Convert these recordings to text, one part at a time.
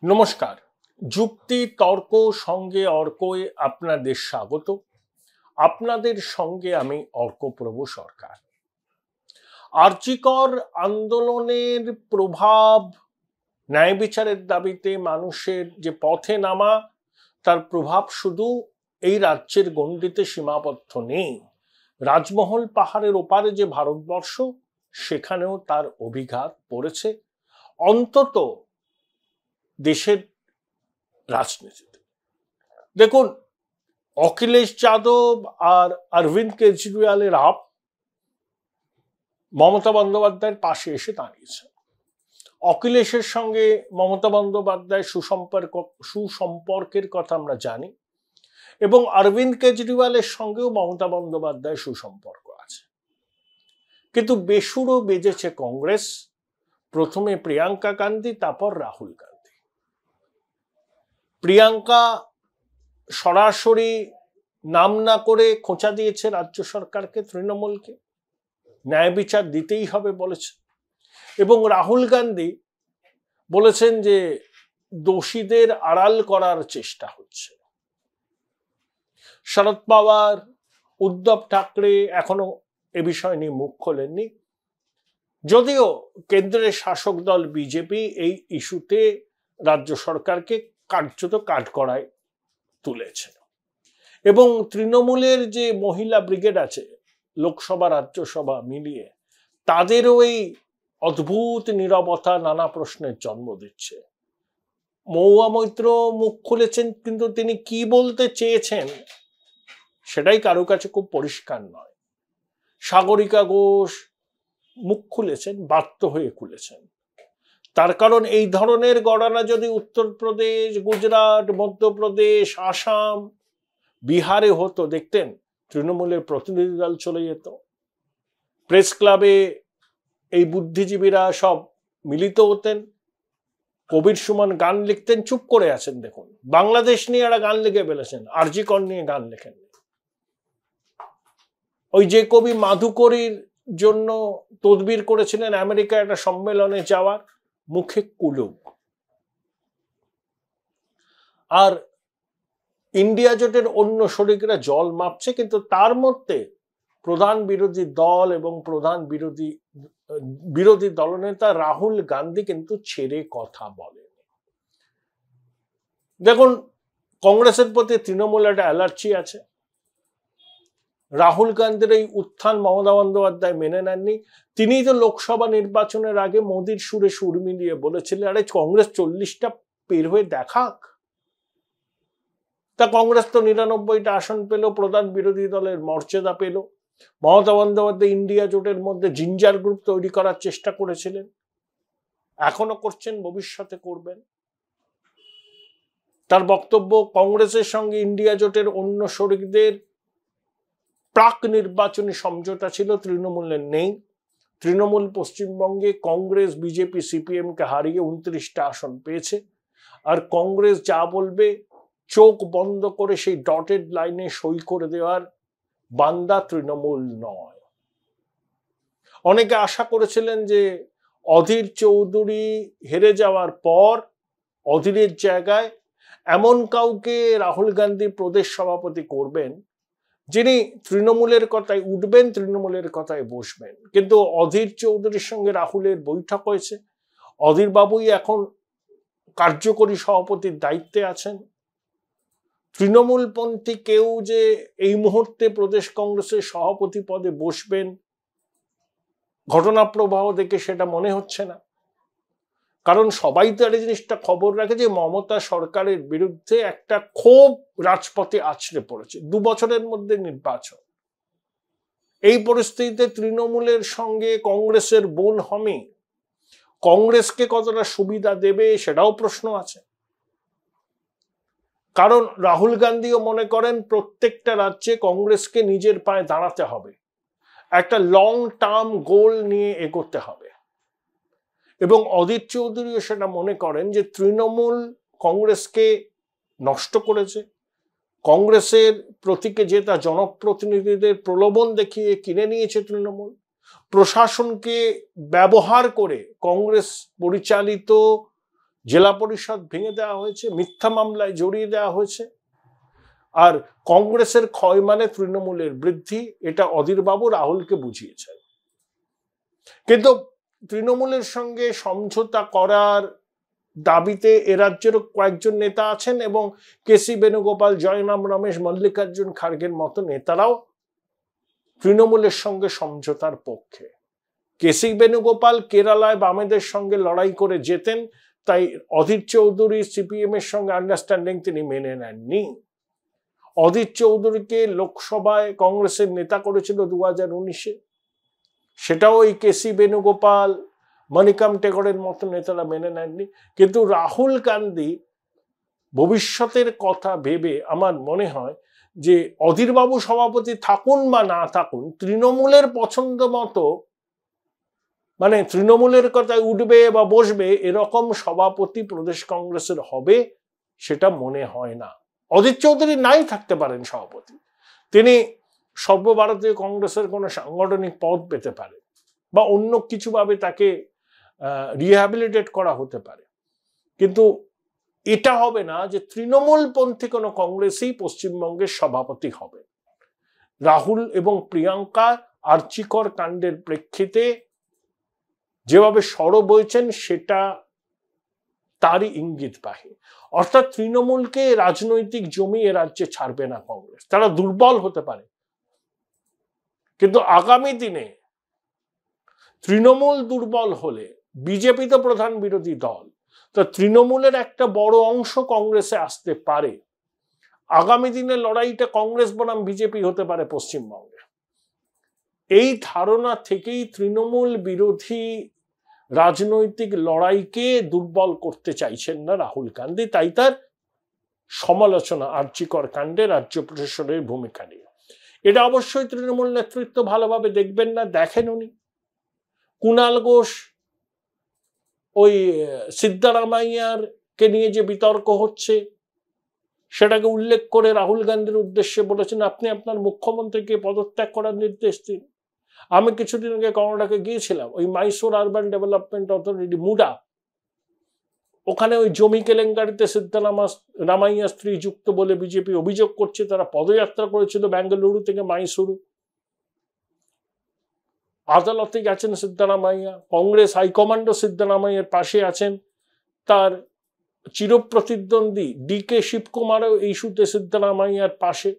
নমস্কার। যুক্তি তর্ক সঙ্গে অর্কয়ে আপনাদের স্বাগত। আপনাদের সঙ্গে আমি অর্কপ্রভ সরকার। আরজি কর আন্দোলনের প্রভাব, ন্যায় বিচারের দাবিতে মানুষের যে পথে নামা, তার প্রভাব শুধু এই রাজ্যের গণ্ডিতে সীমাবদ্ধ নেই। রাজমহল পাহাড়ের ওপারে যে ভারতবর্ষ, সেখানেও তার অভিঘাত পড়েছে, অন্তত দেশের রাজনীতিতে। দেখুন, অখিলেশ যাদব আর অরবিন্দ কেজরিওয়ালের আপ মমতা বন্দ্যোপাধ্যায়ের পাশে এসে দাঁড়িয়েছে। অখিলেশের সঙ্গে মমতা বন্দ্যোপাধ্যায় সুসম্পর্কের কথা আমরা জানি, এবং অরবিন্দ কেজরিওয়ালের সঙ্গেও মমতা বন্দ্যোপাধ্যায় সুসম্পর্ক আছে। কিন্তু বেসুরো বেজেছে কংগ্রেস, প্রথমে প্রিয়াঙ্কা গান্ধী, তারপর রাহুল গান্ধী। প্রিয়াঙ্কা সরাসরি নাম না করে খোঁচা দিয়েছে রাজ্য সরকারকে, তৃণমূলকে, ন্যায় বিচার দিতেই হবে বলেছে। এবং রাহুল গান্ধী বলেছেন যে দোষীদের আড়াল করার চেষ্টা হচ্ছে। শরদ পাওয়ার, উদ্ধব ঠাকরে এখনো এ বিষয় নিয়ে মুখ খোলেননি, যদিও কেন্দ্রের শাসক দল বিজেপি এই ইস্যুতে রাজ্য সরকারকে কার্যত কাঠগড়ায় তুলেছে। এবং তৃণমূলের যে মহিলা ব্রিগেড আছে, লোকসভা রাজ্যসভা মিলিয়ে, তাদেরও এই অদ্ভুত নীরবতা নানা প্রশ্নের জন্ম দিচ্ছে। মহুয়া মৈত্র মুখ খুলেছেন, কিন্তু তিনি কি বলতে চেয়েছেন সেটাই কারো কাছে খুব পরিষ্কার নয়। সাগরিকা ঘোষ মুখ খুলেছেন, বাধ্য হয়ে খুলেছেন। তার কারণ এই ধরনের ঘটনা যদি উত্তরপ্রদেশ, গুজরাট, মধ্যপ্রদেশ, আসাম, বিহারে হতো, দেখতেন তৃণমূলের প্রতিনিধি দল চলে যেত। প্রেস ক্লাবে এই বুদ্ধিজীবীরা সব মিলিত হতেন, কবির সুমন গান লিখতেন, চুপ করে আছেন। দেখুন, বাংলাদেশ নিয়ে একটা গান লিখে ফেলেছেন, আরজি কর নিয়ে গান লেখেন। ওই যে কবি মাধুকরীর জন্য তদবির করেছিলেন আমেরিকা একটা সম্মেলনে যাওয়ার, মুখে কুলুপ। আর ইন্ডিয়া জোটের অন্য শরিকরা জল মাপছে, কিন্তু তার মধ্যে প্রধান বিরোধী দল এবং প্রধান বিরোধী দলনেতা রাহুল গান্ধী কিন্তু ছেড়ে কথা বলেন। দেখুন, কংগ্রেসের প্রতি তৃণমূল একটা অ্যালার্জি আছে। রাহুল গান্ধীর এই উত্থান মমতা বন্দ্যোপাধ্যায় মেনে নেননি। তিনিই তো লোকসভা নির্বাচনের আগে মোদির সুরে সুর মিলিয়ে বলেছিলেন, আরে কংগ্রেস 40টা পের হয়ে দেখাক। তা কংগ্রেস তো 99টা আসন পেল, প্রধান বিরোধী দলের মর্যাদা পেল। মমতা বন্দ্যোপাধ্যায় ইন্ডিয়া জোটের মধ্যে জিঞ্জার গ্রুপ তৈরি করার চেষ্টা করেছিলেন, এখনো করছেন, ভবিষ্যতে করবেন। তার বক্তব্য, কংগ্রেসের সঙ্গে ইন্ডিয়া জোটের অন্য শরিকদের প্রাক নির্বাচনী সমঝোতা ছিল, তৃণমূলের নেই। তৃণমূল পশ্চিমবঙ্গে কংগ্রেস, বিজেপি, সিপিএম কে হারিয়ে 29টা আসন পেয়েছে। আর কংগ্রেস যা বলবে চোখ বন্ধ করে সেই ডটেড লাইনে সই করে দেওয়ার বান্দা তৃণমূল নয়। অনেকে আশা করেছিলেন যে অধীর চৌধুরী হেরে যাওয়ার পর অধীরের জায়গায় এমন কাউকে রাহুল গান্ধী প্রদেশ সভাপতি করবেন, যিনি তৃণমূলের কথায় উঠবেন, তৃণমূলের কথায় বসবেন। কিন্তু অধীর চৌধুরীর সঙ্গে রাহুলের বৈঠক হয়েছে। অধীর বাবুই এখন কার্যকরী সভাপতির দায়িত্বে আছেন। তৃণমূলপন্থী কেউ যে এই মুহূর্তে প্রদেশ কংগ্রেসের সভাপতি পদে বসবেন, ঘটনা প্রবাহ দেখে সেটা মনে হচ্ছে না। কারণ সবাই তো এই জিনিসটা খবর রাখে যে মমতা সরকারের বিরুদ্ধে একটা ক্ষোভ রাজপথে আছড়ে পড়েছে। 2 বছরের মধ্যে নির্বাচন। এই পরিস্থিতিতে তৃণমূলের সঙ্গে কংগ্রেসের বোন হমি কংগ্রেসকে কতটা সুবিধা দেবে সেটাও প্রশ্ন আছে। কারণ রাহুল গান্ধীও মনে করেন প্রত্যেকটা রাজ্যে কংগ্রেসকে নিজের পায়ে দাঁড়াতে হবে, একটা লং টার্ম গোল নিয়ে এগোতে হবে। এবং অধীর চৌধুরীও সেটা মনে করেন যে তৃণমূল কংগ্রেসকে নষ্ট করেছে। কংগ্রেসের প্রতীকে যে তা জনপ্রতিনিধিদের প্রলোভন দেখিয়ে কিনে নিয়েছে তৃণমূল। প্রশাসনকে ব্যবহার করে কংগ্রেস পরিচালিত জেলা পরিষদ ভেঙে দেওয়া হয়েছে, মিথ্যা মামলায় জড়িয়ে দেওয়া হয়েছে। আর কংগ্রেসের ক্ষয় মানে তৃণমূলের বৃদ্ধি, এটা অধীরবাবু রাহুলকে বুঝিয়েছেন। কিন্তু তৃণমূলের সঙ্গে সমঝোতা করার দাবিতে এ রাজ্যের কয়েকজন নেতা আছেন এবং কেসি বেণুগোপাল, জয়রাম রমেশ, মল্লিকার্জুন খার্গের মতো নেতারাও তৃণমূলের সঙ্গে সমঝোতার পক্ষে। কেসি বেণুগোপাল কেরালায় বামেদের সঙ্গে লড়াই করে যেতেন, তাই অধীর চৌধুরী সিপিএম এর সঙ্গে আন্ডারস্ট্যান্ডিং তিনি মেনে নেননি। অধীর চৌধুরীকে লোকসভায় কংগ্রেসের নেতা করেছিল 2019-এ, সেটাও ওই কেসি বেণুগোপাল, মণিকাম টেগরের মতো নেতারা মেনে নেননি। কিন্তু রাহুল গান্ধী ভবিষ্যতের কথা ভেবে আমার মনে হয় যে অধীরবাবু সভাপতি থাকুন বা না থাকুন, তৃণমূলের পছন্দ মতো, মানে তৃণমূলের কথায় উঠবে বা বসবে এরকম সভাপতি প্রদেশ কংগ্রেসের হবে সেটা মনে হয় না। অধীর চৌধুরী নাই থাকতে পারেন সভাপতি, তিনি সর্বভারতীয় কংগ্রেসের কোনো সাংগঠনিক পদ পেতে পারে বা অন্য কিছুভাবে তাকে রিহ্যাবিলিটেট করা হতে পারে, কিন্তু এটা হবে না যে তৃণমূলপন্থী কোনো কংগ্রেসই পশ্চিমবঙ্গের সভাপতি হবে। রাহুল এবং প্রিয়াঙ্কা আর্চিকর কাণ্ডের প্রেক্ষিতে যেভাবে সরব হয়েছেন সেটা তারই ইঙ্গিতবাহী। অর্থাৎ তৃণমূলকে রাজনৈতিক জমি এ রাজ্যে ছাড়বে না কংগ্রেস। তারা দুর্বল হতে পারে, কিন্তু আগামী দিনে তৃণমূল দুর্বল হলে, বিজেপি তো প্রধান বিরোধী দল, তো তৃণমূলের একটা বড় অংশ কংগ্রেসে আসতে পারে। আগামী দিনে লড়াইটা কংগ্রেস বনাম বিজেপি হতে পারে পশ্চিমবঙ্গে। এই ধারণা থেকেই তৃণমূল বিরোধী রাজনৈতিক লড়াইকে দুর্বল করতে চাইছেন না রাহুল গান্ধী, তাই তার সমালোচনা আর্চিকর কাণ্ডে রাজ্য প্রশাসনের ভূমিকা নিয়ে। এটা অবশ্যই তৃণমূল নেতৃত্ব ভালোভাবে দেখবেন না, দেখেন উনি। কুণাল ঘোষ ওই সিদ্ধারামাইয়ার কে নিয়ে যে বিতর্ক হচ্ছে সেটাকে উল্লেখ করে রাহুল গান্ধীর উদ্দেশ্যে বলেছেন, আপনি আপনার মুখ্যমন্ত্রীকে পদত্যাগ করার নির্দেশ দিন। আমি কিছুদিন আগে কর্ণাটকে গিয়েছিলাম, ওই মাইসোর আরবান ডেভেলপমেন্ট অথরিটি মুডা, ওখানে ওই জমি কেলেঙ্কারিতে সিদ্ধারামাইয়া স্ত্রী যুক্ত বলে বিজেপি অভিযোগ করছে। তারা পদযাত্রা করেছিল বেঙ্গালুরু থেকে মাইসুরু, আদালতে গেছেন সিদ্ধারামাইয়া, কংগ্রেস হাইকমান্ডও সিদ্ধারামাইয়ার পাশে আছেন, তার চিরপ্রতিদ্বন্দ্বী ডিকে শিবকুমারও এই ইস্যুতে সিদ্ধারামাইয়ার পাশে।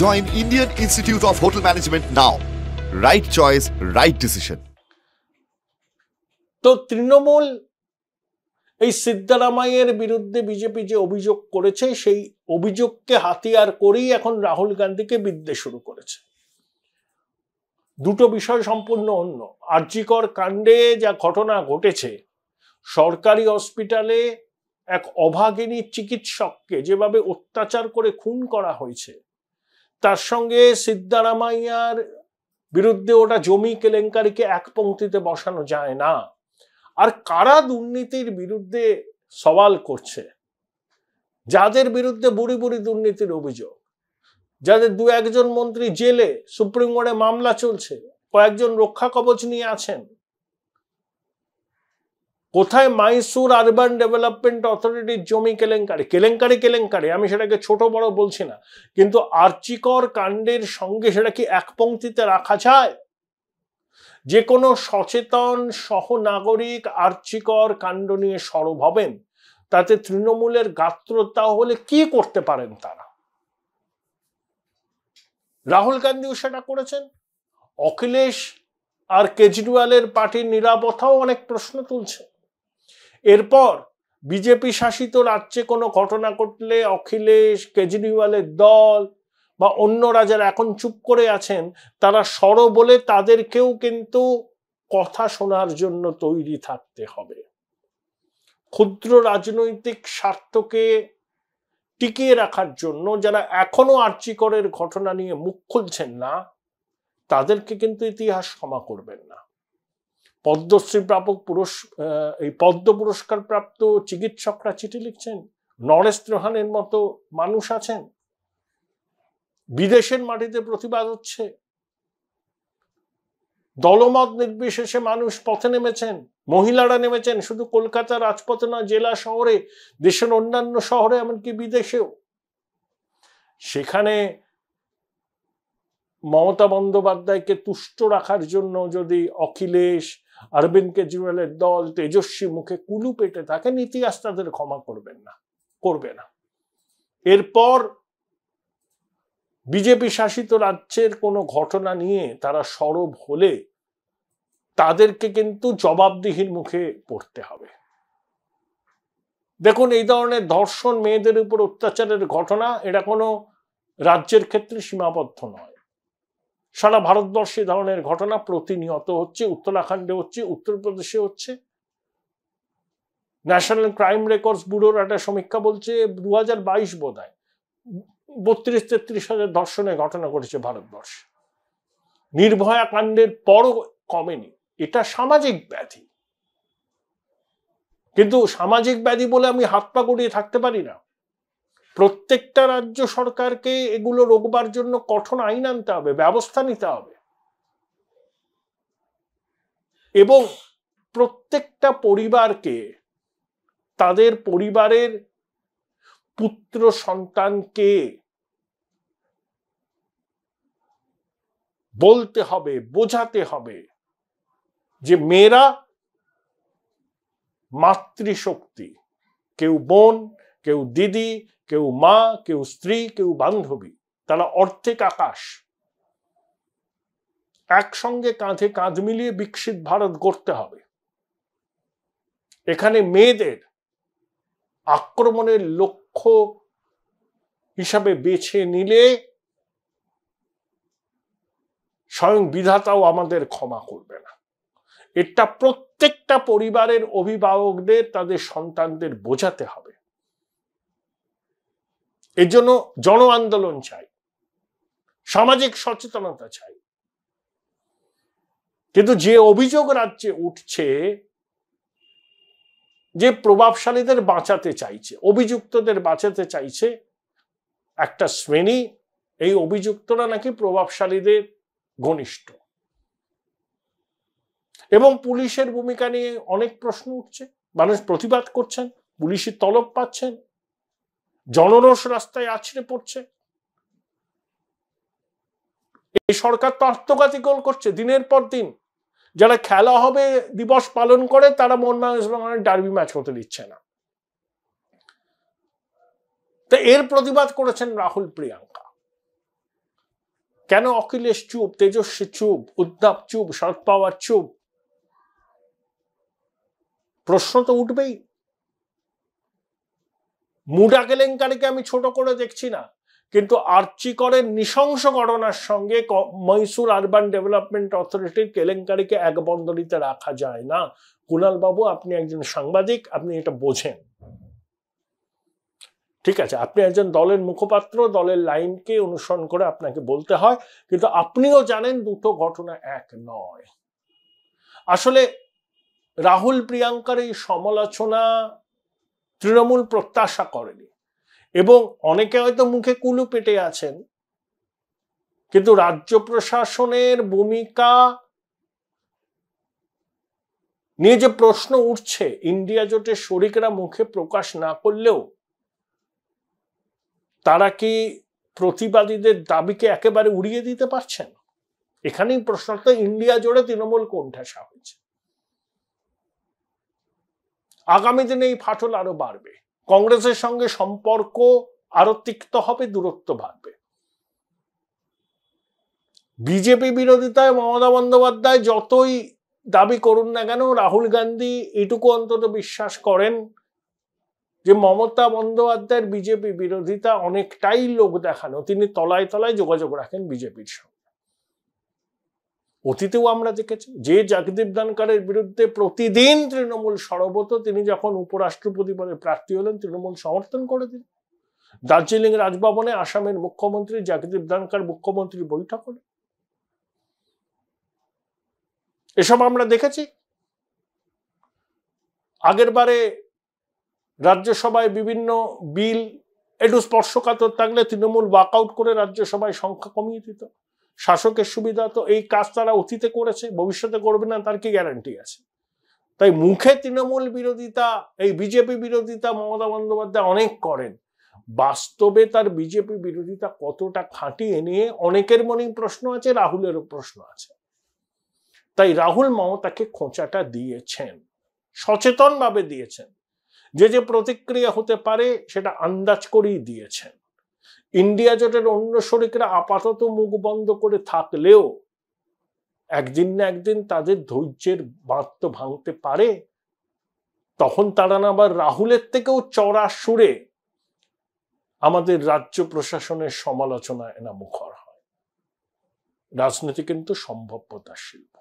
Join Indian Institute of Hotel Management now. Right choice, right decision. তো তৃণমূল এই সিদ্ধারামাইয়ের বিরুদ্ধে বিজেপি যে অভিযোগ করেছে সেই অভিযোগকে হাতিয়ার করেই এখন রাহুল গান্ধীকে বিদ্বেষ শুরু করেছে। দুটো বিষয় সম্পূর্ণ অন্য। আরজিকর কাণ্ডে যা ঘটনা ঘটেছে, সরকারি হসপিটালে এক অভাগিনী চিকিৎসককে যেভাবে অত্যাচার করে খুন করা হয়েছে, তার সঙ্গে সিদ্ধারামাইয়ার বিরুদ্ধে ওটা জমি কেলেঙ্কারিকে এক পংক্তিতে বসানো যায় না। আর কারা দুর্নীতির বিরুদ্ধে সওয়াল করছে, যাদের বিরুদ্ধে বুড়ি বুড়ি দুর্নীতির অভিযোগ, যাদের 2-1 মন্ত্রী জেলে, সুপ্রিম কোর্টে মামলা চলছে, কয়েকজন রক্ষা কবচ নিয়ে আছেন। কোথায় মাইসুর আরবান ডেভেলপমেন্ট অথরিটির জমি কেলেঙ্কারি, কেলেঙ্কারি, আমি সেটাকে ছোট বড় বলছি না, কিন্তু আরজিকর কাণ্ডের সঙ্গে সেটা কি এক পংক্তিতে রাখা যায়? যে কোনো সচেতন সহনাগরিক আরজিকর কাণ্ড নিয়ে সরব হবেন, তাতে তৃণমূলের গাত্রতা হলে কি করতে পারেন তারা। রাহুল গান্ধীও সেটা করেছেন। অখিলেশ আর কেজরিওয়ালের পার্টির নিরাপত্তাও অনেক প্রশ্ন তুলছে। এরপর বিজেপি শাসিত রাজ্যে কোনো ঘটনা ঘটলে অখিলেশ, কেজরিওয়ালের দল বা অন্যরা যারা এখন চুপ করে আছেন তারা সরব বলে তাদেরকেও কিন্তু কথা শোনার জন্য তৈরি থাকতে হবে। ক্ষুদ্র রাজনৈতিক স্বার্থকে টিকিয়ে রাখার জন্য যারা এখনো আরজিকরের ঘটনা নিয়ে মুখ খুলছেন না, তাদেরকে কিন্তু ইতিহাস ক্ষমা করবেন না। পদ্মশ্রী প্রাপক এই পদ্ম পুরস্কার প্রাপ্ত চিকিৎসকরা চিঠি লিখছেন, নরেশ ত্রহানের মতো মানুষ আছেন, বিদেশের মাটিতে প্রতিবাদ হচ্ছে। দলমত নির্বিশেষে মানুষ পথে নেমেছেন, মহিলারা নেমেছেন, শুধু কলকাতা রাজপথে নয়, জেলা শহরে, দেশের অন্যান্য শহরে, এমনকি বিদেশেও। সেখানে মমতা বন্দ্যোপাধ্যায়কে তুষ্ট রাখার জন্য যদি অখিলেশ, অরবিন্দ কেজরিওয়ালের দল, তেজস্বী মুখে কুলু পেটে থাকেন, ইতিহাস তাদের ক্ষমা করবে না। এরপর বিজেপি শাসিত রাজ্যের কোনো ঘটনা নিয়ে তারা সরব হলে তাদেরকে কিন্তু জবাবদিহির মুখে পড়তে হবে। দেখুন, এই ধরনের ধর্ষণ, মেয়েদের উপর অত্যাচারের ঘটনা, এটা কোনো রাজ্যের ক্ষেত্রে সীমাবদ্ধ নয়। সারা ভারতবর্ষে এই ধরনের ঘটনা প্রতিনিয়ত হচ্ছে। উত্তরাখণ্ডে হচ্ছে, উত্তরপ্রদেশে হচ্ছে। ন্যাশনাল ক্রাইম রেকর্ডস ব্যুরোর একটা সমীক্ষা বলছে 2022 বোধ হয় 32-33 হাজার ধর্ষণের ঘটনা ঘটেছে ভারতবর্ষে। নির্ভয়া কাণ্ডের পরও কমেনি। এটা সামাজিক ব্যাধি, কিন্তু সামাজিক ব্যাধি বলে আমি হাত পা গড়িয়ে থাকতে পারি না। প্রত্যেকটা রাজ্য সরকারকে এগুলো রোকবার জন্য কঠোর আইন আনতে হবে, ব্যবস্থা নিতে হবে, এবং প্রত্যেকটা পরিবারকে তাদের পরিবারের পুত্র সন্তানকে বলতে হবে, বোঝাতে হবে যে মেয়েরা মাতৃশক্তি, কেউ বোন, কেউ দিদি, কেউ মা, কেউ স্ত্রী, কেউ বান্ধবী, তারা অর্ধেক আকাশ। একসঙ্গে কাঁধে কাঁধ মিলিয়ে বিকশিত ভারত গড়তে হবে। এখানে মেয়েদের আক্রমণের লক্ষ্য হিসাবে বেছে নিলে স্বয়ং বিধাতাও আমাদের ক্ষমা করবে না। এটা প্রত্যেকটা পরিবারের অভিভাবকদের তাদের সন্তানদের বোঝাতে হবে। এর জন্য জন আন্দোলন চাই, সামাজিক সচেতনতা চাই। কিন্তু যে অভিযোগ রাজ্যে উঠছে যে প্রভাবশালীদের বাঁচাতে চাইছে, অভিযুক্তদের বাঁচাতে চাইছে একটা শ্রেণী, এই অভিযুক্তরা নাকি প্রভাবশালীদের ঘনিষ্ঠ, এবং পুলিশের ভূমিকা নিয়ে অনেক প্রশ্ন উঠছে। মানুষ প্রতিবাদ করছেন, পুলিশি তলব পাচ্ছেন, জনরোষ রাস্তায় আছড়ে পড়ছে। এই সরকার তো আত্মঘাতী গোল করছে দিনের পর দিন। যারা খেলা হবে দিবস পালন করে তারা মোহনবাগান ডার্বি ম্যাচ হতে দিচ্ছে না। তো এর প্রতিবাদ করেছেন রাহুল, প্রিয়াঙ্কা। কেন অখিলেশ চুপ, তেজস্বী চুপ, উদ্ধব চুপ, শরদ পাওয়ার চুপ? প্রশ্ন তো উঠবেই। মুডা কেলেঙ্কারিকে আমি ছোট করে দেখছি না, কিন্তু আর্চিকরের নৃশংস ঘটনার সঙ্গে মহীশূর আরবান ডেভেলপমেন্ট অথরিটির কেলেঙ্কারিকে এক বন্দরিতে রাখা যায় না। কুণাল বাবু, আপনি একজন সাংবাদিক, আপনি এটা বোঝেন। ঠিক আছে, আপনি একজন দলের মুখপাত্র, দলের লাইনকে অনুসরণ করে আপনাকে বলতে হয়, কিন্তু আপনিও জানেন দুটো ঘটনা এক নয়। আসলে রাহুল প্রিয়াঙ্কার এই সমালোচনা তৃণমূল প্রত্যাশা করেনি, এবং অনেকে হয়তো মুখে কুলু পেটে আছেন, কিন্তু রাজ্য প্রশাসনের ভূমিকা নিয়ে যে প্রশ্ন উঠছে, ইন্ডিয়া জোটের শরিকরা মুখে প্রকাশ না করলেও তারা কি প্রতিবাদীদের দাবিকে একেবারে উড়িয়ে দিতে পারছেন? এখানেই প্রশ্নটা। ইন্ডিয়া জোড়ে তৃণমূল কোণঠাসা হয়েছে। আগামী দিনে এই ফাটল আরো বাড়বে, কংগ্রেসের সঙ্গে সম্পর্ক আরো তিক্ত হবে, দূরত্ব বাড়বে। বিজেপি বিরোধিতায় মমতা বন্দ্যোপাধ্যায় যতই দাবি করুন না কেন, রাহুল গান্ধী এটুকু অন্তত বিশ্বাস করেন যে মমতা বন্দ্যোপাধ্যায়ের বিজেপি বিরোধিতা অনেকটাই লোক দেখানো। তিনি তলায় তলায় যোগাযোগ রাখেন বিজেপির সঙ্গে। অতীতেও আমরা দেখেছি যে জগদীপ ধনখড়ের বিরুদ্ধে প্রতিদিন তৃণমূল সরব হতো, তিনি যখন উপরাষ্ট্রপতি পদে প্রার্থী হলেন তৃণমূল সমর্থন করে দিল। দার্জিলিং রাজভবনে আসামের মুখ্যমন্ত্রী জগদীপ ধনখড় মুখ্যমন্ত্রীর বৈঠক হল। এসব আমরা দেখেছি। আগের বারে রাজ্যসভায় বিভিন্ন বিল একটু স্পর্শকাতর থাকলে তৃণমূল ওয়াকআউট করে রাজ্যসভায় সংখ্যা কমিয়ে দিত। শাসকের সুবিধা, তো এই কাজ তারা অতীতে করেছে, ভবিষ্যতে করবে না তার কি গ্যারান্টি আছে? তাই মুখে তৃণমূল বিরোধিতা, এই বিজেপি বিরোধিতা মমতা বন্দ্যোপাধ্যায় অনেক করেন, বাস্তবে তার বিজেপি বিরোধিতা কতটা খাঁটি এ নিয়ে অনেকের মনেই প্রশ্ন আছে, রাহুলেরও প্রশ্ন আছে। তাই রাহুল মমতাকে খোঁচাটা দিয়েছেন, সচেতন ভাবে দিয়েছেন, যে প্রতিক্রিয়া হতে পারে সেটা আন্দাজ করেই দিয়েছেন। ইন্ডিয়া জোটের অন্য শরিকরা আপাতত মুখ বন্ধ করে থাকলেও একদিন না একদিন তাদের ধৈর্যের বাঁধ তো ভাঙতে পারে, তখন তারা না আবার রাহুলের থেকেও চড়া সুরে আমাদের রাজ্য প্রশাসনের সমালোচনায় না মুখর হয়। রাজনীতি কিন্তু সম্ভাব্যতার শিল্প।